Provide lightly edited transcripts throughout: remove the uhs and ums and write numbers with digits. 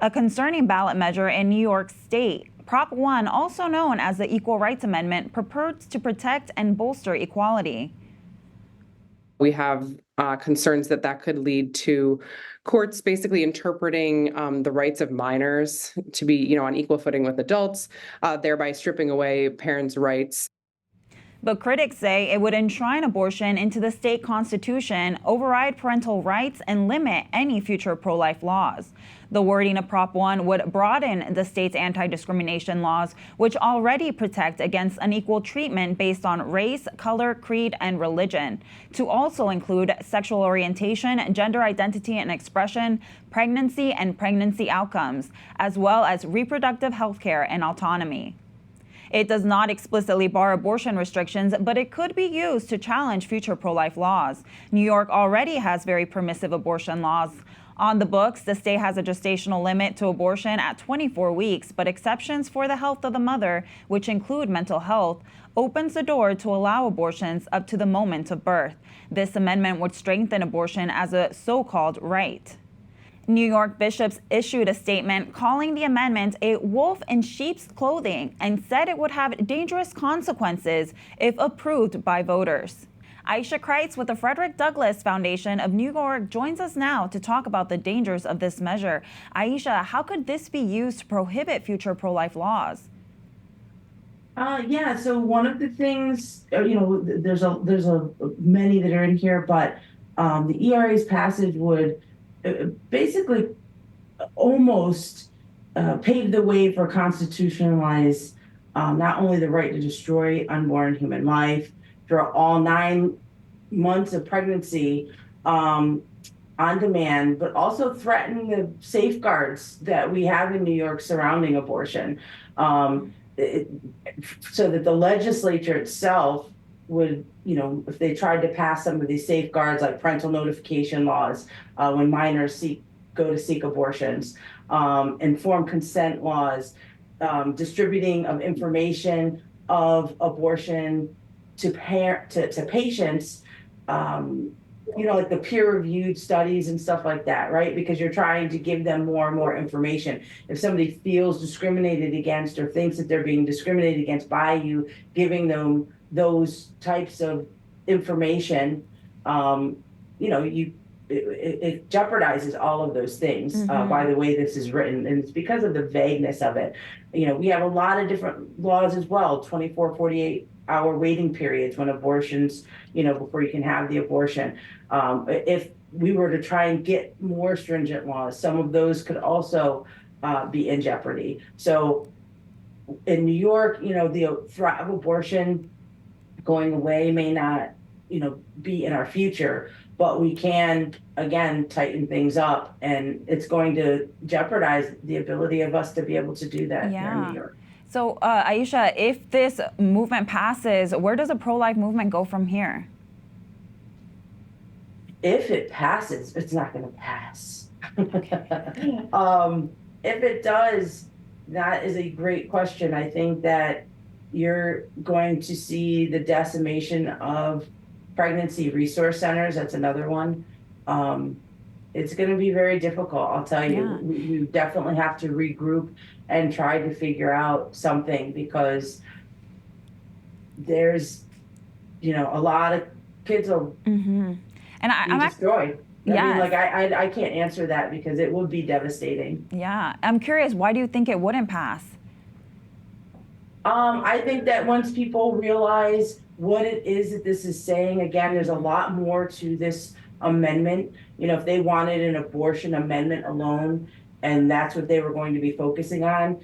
A concerning ballot measure in New York State. Prop 1, also known as the Equal Rights Amendment, purports to protect and bolster equality. We have concerns that that could lead to courts basically interpreting the rights of minors to be, on equal footing with adults, thereby stripping away parents' rights. But critics say it would enshrine abortion into the state constitution, override parental rights, and limit any future pro-life laws. The wording of Prop 1 would broaden the state's anti-discrimination laws, which already protect against unequal treatment based on race, color, creed, and religion, to also include sexual orientation, gender identity and expression, pregnancy and pregnancy outcomes, as well as reproductive health care and autonomy. It does not explicitly bar abortion restrictions, but it could be used to challenge future pro-life laws. New York already has very permissive abortion laws. On the books, the state has a gestational limit to abortion at 24 weeks, but exceptions for the health of the mother, which include mental health, opens the door to allow abortions up to the moment of birth. This amendment would strengthen abortion as a so-called right. New York bishops issued a statement calling the amendment a wolf in sheep's clothing and said it would have dangerous consequences if approved by voters. Ayesha Kreutz with the Frederick Douglass Foundation of New York joins us now to talk about the dangers of this measure. Ayesha, how could this be used to prohibit future pro-life laws? So one of the things, there's a many that are in here, but the ERA's passage would basically almost pave the way for constitutionalize not only the right to destroy unborn human life for all 9 months of pregnancy on demand, but also threaten the safeguards that we have in New York surrounding abortion, so that the legislature itself would, if they tried to pass some of these safeguards like parental notification laws when minors go to seek abortions, informed consent laws, distributing of information of abortion to patients, like the peer-reviewed studies and stuff like that, right? Because you're trying to give them more and more information. If somebody feels discriminated against or thinks that they're being discriminated against by you, giving them those types of information, it jeopardizes all of those things by the way this is written. And it's because of the vagueness of it. We have a lot of different laws as well, 24, 48-hour waiting periods when abortions, before you can have the abortion. If we were to try and get more stringent laws, some of those could also be in jeopardy. So in New York, the threat of abortion going away may not, be in our future, but we can, again, tighten things up, and it's going to jeopardize the ability of us to be able to do that here in New York. So, Ayesha, if this movement passes, where does the pro-life movement go from here? If it passes, it's not going to pass. If it does, that is a great question. I think that you're going to see the decimation of pregnancy resource centers. That's another one. It's going to be very difficult, I'll tell you. We definitely have to regroup and try to figure out something, because there's, a lot of kids will be destroyed. I can't answer that because it would be devastating. Yeah, I'm curious, why do you think it wouldn't pass? I think that once people realize what it is that this is saying, again, there's a lot more to this amendment. If they wanted an abortion amendment alone, and that's what they were going to be focusing on,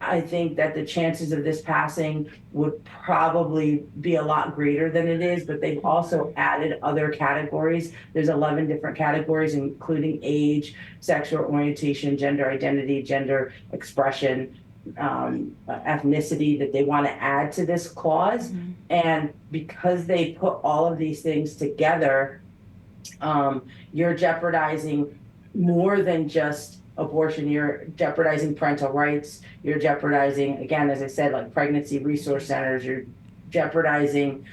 I think that the chances of this passing would probably be a lot greater than it is, but they've also added other categories. There's 11 different categories, including age, sexual orientation, gender identity, gender expression, ethnicity, that they want to add to this clause. And because they put all of these things together, you're jeopardizing more than just abortion. You're jeopardizing parental rights. You're jeopardizing, again, as I said, like pregnancy resource centers. You're jeopardizing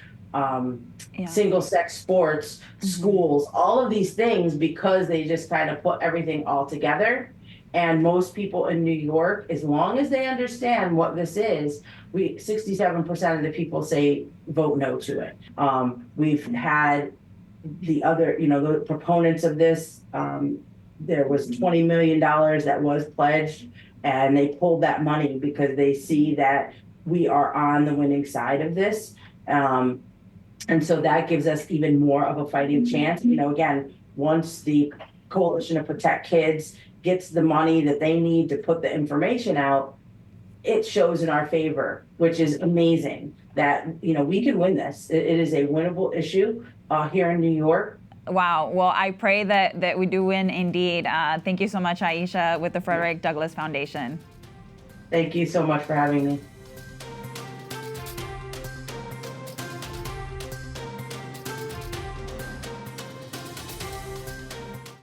single-sex sports, schools, all of these things, because they just kind of put everything all together. And most people in New York, as long as they understand what this is, 67% of the people say vote no to it. We've had the other, the proponents of this. There was $20 million that was pledged, and they pulled that money because they see that we are on the winning side of this. And so that gives us even more of a fighting chance. Again, once the Coalition to Protect Kids gets the money that they need to put the information out, it shows in our favor, which is amazing that, we can win this. It is a winnable issue here in New York. Wow. Well, I pray that we do win indeed. Thank you so much, Ayesha, with the Frederick Douglass Foundation. Thank you so much for having me.